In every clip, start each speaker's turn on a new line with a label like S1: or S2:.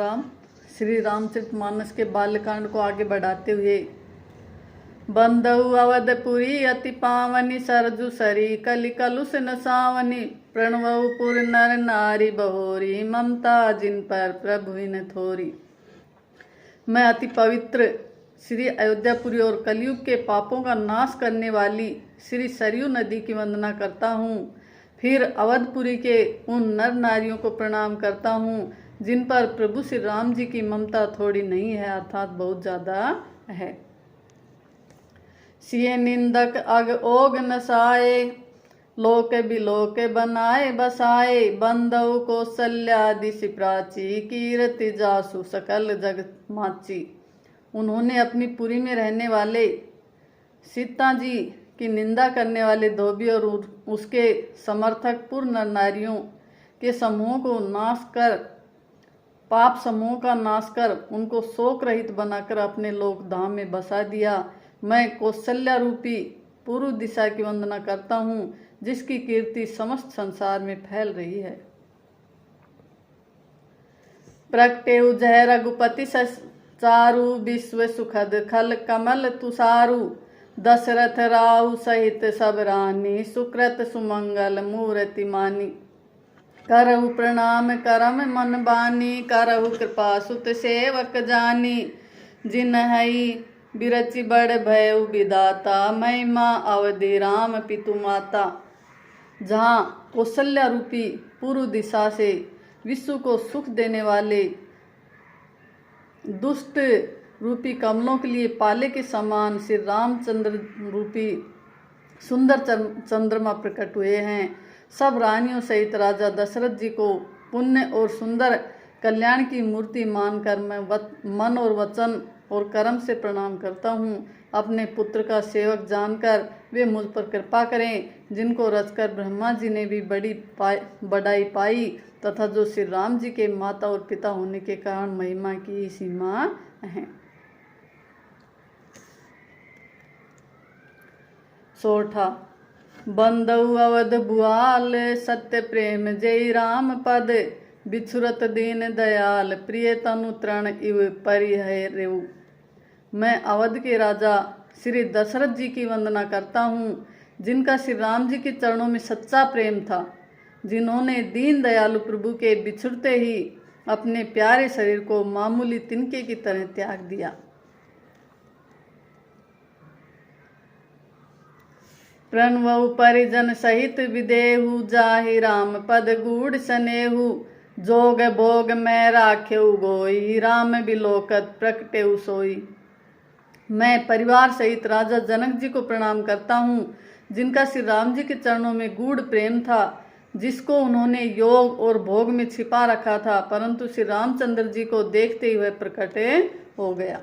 S1: राम। श्री रामचरितमानस के बाल्यकांड को आगे बढ़ाते हुए, बंदऊ अवधपुरी अति पावनी सरजू सरी कलि कलुष न सावनी प्रणवऊ पुर नर नारी बहोरी ममता जिन पर प्रभु इन थोरी। मैं अति पवित्र श्री अयोध्यापुरी और कलयुग के पापों का नाश करने वाली श्री सरयू नदी की वंदना करता हूँ। फिर अवधपुरी के उन नर नारियों को प्रणाम करता हूँ जिन पर प्रभु श्री राम जी की ममता थोड़ी नहीं है, अर्थात बहुत ज्यादा है। सिए निंदक अग ओग नसाए लोक बिलोक बनाए बसाए बंदऊ कौशल्यादि प्राची कीर्ति जासु सकल जग माची। उन्होंने अपनी पुरी में रहने वाले सीता जी की निंदा करने वाले धोबी और उसके समर्थक पुर नर नारियों के समूह को नाश कर, पाप समूह का नाश कर उनको शोक रहित बनाकर अपने लोक धाम में बसा दिया। मैं कौशल्या रूपी पूर्व दिशा की वंदना करता हूँ जिसकी कीर्ति समस्त संसार में फैल रही है। प्रगटे जय रघुपति चारु विश्व सुखद खल कमल तुषारु दशरथ राउ सहित सब रानी सुकृत सुमंगल मूर्ति मानी। करहु प्रणाम करम मन बानी करहु कृपा सुत सेवक जानी। जिन हई बिरचि बड़ भयउ विदाता महिमा अवधि राम पितु माता। जहाँ कौशल्या रूपी पूर्व दिशा से विश्व को सुख देने वाले दुष्ट रूपी कमलों के लिए पाले के समान श्री रामचंद्र रूपी सुंदर चंद्रमा प्रकट हुए हैं। सब रानियों सहित राजा दशरथ जी को पुण्य और सुंदर कल्याण की मूर्ति मानकर मैं मन और वचन और कर्म से प्रणाम करता हूँ। अपने पुत्र का सेवक जानकर वे मुझ पर कृपा करें, जिनको रचकर ब्रह्मा जी ने भी बढ़ाई पाई तथा जो श्री राम जी के माता और पिता होने के कारण महिमा की सीमा है। सोठा बंदऊ अवध भुआल सत्य प्रेम जय राम पद बिछुरत दीन दयाल प्रिय तनु तृण इव परिहरेउ। मैं अवध के राजा श्री दशरथ जी की वंदना करता हूँ जिनका श्री राम जी के चरणों में सच्चा प्रेम था, जिन्होंने दीन दयालु प्रभु के बिछुड़ते ही अपने प्यारे शरीर को मामूली तिनके की तरह त्याग दिया। प्रणवउ परिजन सहित विदेहु जाहि राम पद गूढ़ सनेहु जोग भोग मैं राखेउ गोई राम बिलोकत प्रकटेउ सोई। मैं परिवार सहित राजा जनक जी को प्रणाम करता हूँ जिनका श्री राम जी के चरणों में गूढ़ प्रेम था, जिसको उन्होंने योग और भोग में छिपा रखा था, परंतु श्री रामचंद्र जी को देखते हुए प्रकट हो गया।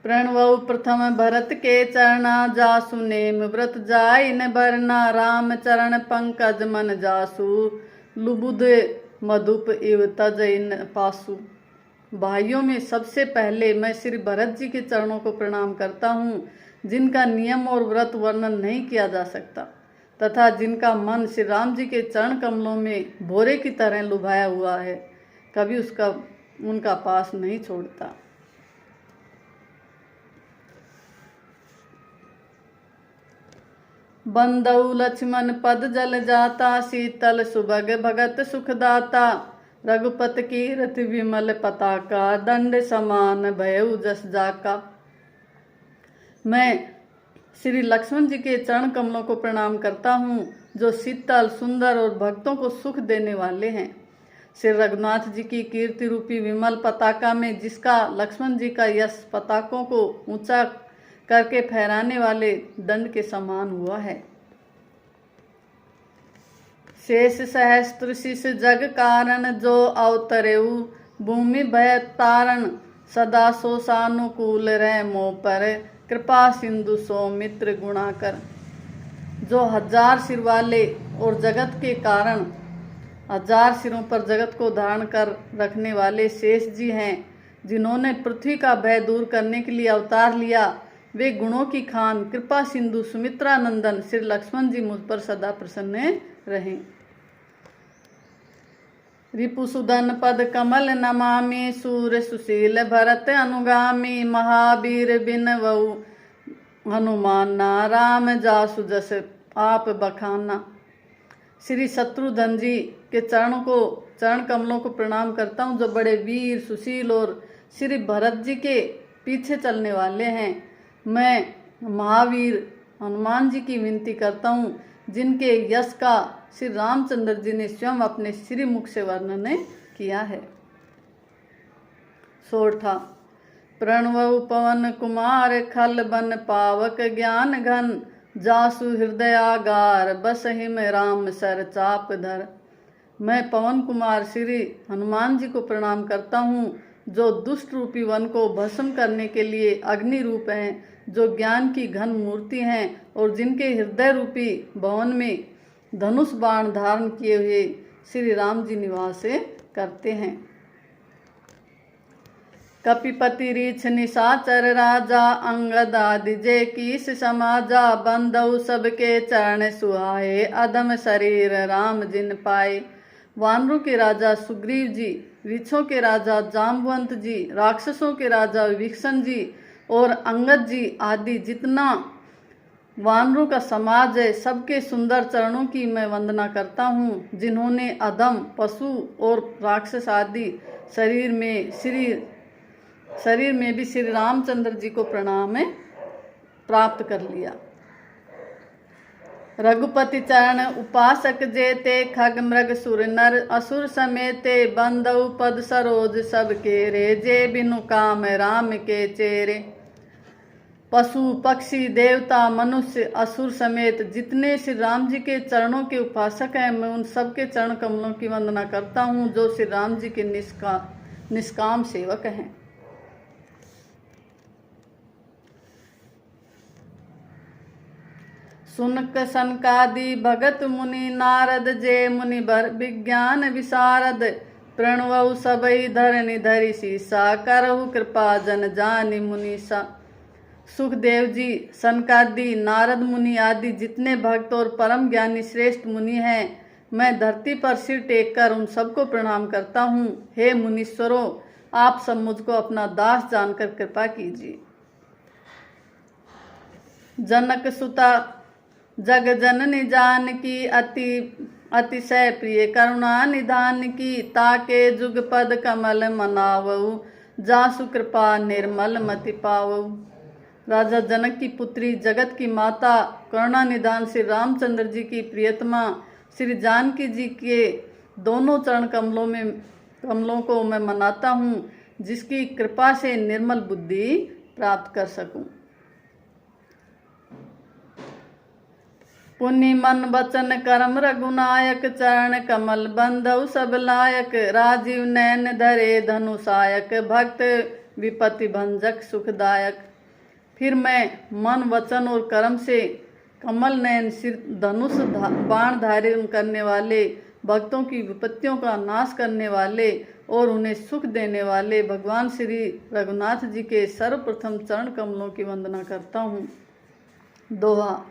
S1: प्रणवउ प्रथम भरत के चरना जासु नेम व्रत जाय न बरना राम चरण पंकज मन जासु लुबुध मधुप इव तजय न पासु। भाइयों में सबसे पहले मैं श्री भरत जी के चरणों को प्रणाम करता हूँ जिनका नियम और व्रत वर्णन नहीं किया जा सकता तथा जिनका मन श्री राम जी के चरण कमलों में भोरे की तरह लुभाया हुआ है, कभी उनका पास नहीं छोड़ता। बंदऊ लक्ष्मण पद जल जाता शीतल सुभग भगत सुखदाता रघुपत कीरत विमल पताका दंड समान भयउ जस जाका। मैं श्री लक्ष्मण जी के चरण कमलों को प्रणाम करता हूँ जो शीतल सुंदर और भक्तों को सुख देने वाले हैं। श्री रघुनाथ जी की कीर्ति रूपी विमल पताका में जिसका लक्ष्मण जी का यश पताकों को ऊंचा करके फहराने वाले दंड के समान हुआ है। शेष सहस्त्र शिष जग कारण जो अवतरेउ भूमि भय तारण सदा सो सानुकूल रह मोह पर कृपा सिंधु सौमित्र गुणाकर। जो 1000 सिर वाले और जगत के कारण 1000 सिरों पर जगत को धारण कर रखने वाले शेष जी हैं, जिन्होंने पृथ्वी का भय दूर करने के लिए अवतार लिया, वे गुणों की खान कृपा सिंधु सुमित्रा नंदन श्री लक्ष्मण जी मुझ पर सदा प्रसन्न रहें। रिपुसुदन पद कमल नमामि, सूर सुशील भरत अनुगामी, महावीर बिनवऊ हनुमाना, राम जासु जस आप बखाना। श्री शत्रुघ्न जी के चरण कमलों को प्रणाम करता हूँ, जो बड़े वीर सुशील और श्री भरत जी के पीछे चलने वाले हैं। मैं महावीर हनुमान जी की विनती करता हूँ, जिनके यश का श्री रामचंद्र जी ने स्वयं अपने श्री मुख से वर्णन किया है। सोठा प्रणव पवन कुमार, खल बन पावक ज्ञान घन, जासु हृदयागार बसहि में राम सर चाप धर। मैं पवन कुमार श्री हनुमान जी को प्रणाम करता हूँ, जो दुष्ट रूपी वन को भस्म करने के लिए अग्नि रूप हैं, जो ज्ञान की घन मूर्ति हैं और जिनके हृदय रूपी भवन में धनुष बाण धारण किए हुए श्री राम जी निवास करते हैं। कपिपति रीछ निशाचर राजा, अंगद आदि जे कीस समाजा, बंधु सबके चरण सुहाए, अदम शरीर राम जिन पाए। वानरों के राजा सुग्रीव जी, रीछों के राजा जाम्बवंत जी, राक्षसों के राजा विभीषण जी और अंगद जी आदि जितना वानरों का समाज है, सबके सुंदर चरणों की मैं वंदना करता हूँ, जिन्होंने अधम पशु और राक्षस आदि शरीर में भी श्री रामचंद्र जी को प्रणाम प्राप्त कर लिया। रघुपति चरण उपासक जेते, खग मृग सुर नर असुर समेते, बंधु पद सरोज सब केरे, जे बिनु काम राम के चेरे। पशु पक्षी देवता मनुष्य असुर समेत जितने श्री राम जी के चरणों के उपासक हैं, मैं उन सबके चरण कमलों की वंदना करता हूँ, जो श्री राम जी के निष्काम सेवक हैं। सुनक सनकादि भगत मुनि, नारद जे मुनि बर विज्ञान विशारद, प्रणवउ सबई धरनि धरि सीसा, करहु कृपा जन जानि मुनीसा। सुखदेव जी, सनकादि, नारद मुनि आदि जितने भक्त और परम ज्ञानी श्रेष्ठ मुनि हैं, मैं धरती पर सिर टेककर उन सबको प्रणाम करता हूँ। हे मुनीश्वरों, आप सब मुझको अपना दास जानकर कृपा कीजिए। जनक सुता जग जननी जानकी, अतिशय प्रिय करुणा निधान की, ताके जुग पद कमल मनावऊ, जासु कृपा निर्मल मति पावऊ। राजा जनक की पुत्री, जगत की माता, करुणा निधान श्री रामचंद्र जी की प्रियतमा श्री जानकी जी के दोनों चरण कमलों को मैं मनाता हूँ, जिसकी कृपा से निर्मल बुद्धि प्राप्त कर सकूं। पुण्य मन वचन कर्म रघुनायक, चरण कमल बंधु सब लायक, राजीव नैन धरे धनुषायक, भक्त विपत्ति भंजक सुखदायक। फिर मैं मन वचन और कर्म से कमल नयन सिर धनुष बाण धारण करने वाले, भक्तों की विपत्तियों का नाश करने वाले और उन्हें सुख देने वाले भगवान श्री रघुनाथ जी के सर्वप्रथम चरण कमलों की वंदना करता हूँ। दोहा।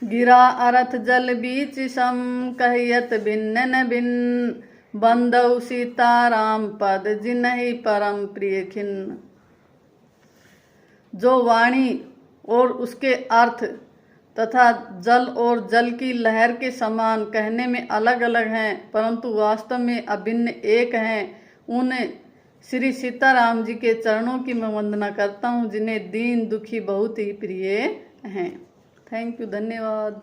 S1: गिरा अरथ जल बीच सम, कहियत भिन्न न भिन्न, बंधु सीताराम पद जिन्हि परम प्रिय खिन्न। जो वाणी और उसके अर्थ तथा जल और जल की लहर के समान कहने में अलग अलग हैं, परंतु वास्तव में अभिन्न एक हैं, उन श्री सीताराम जी के चरणों की मैं वंदना करता हूँ, जिन्हें दीन दुखी बहुत ही प्रिय हैं। थैंक यू, धन्यवाद।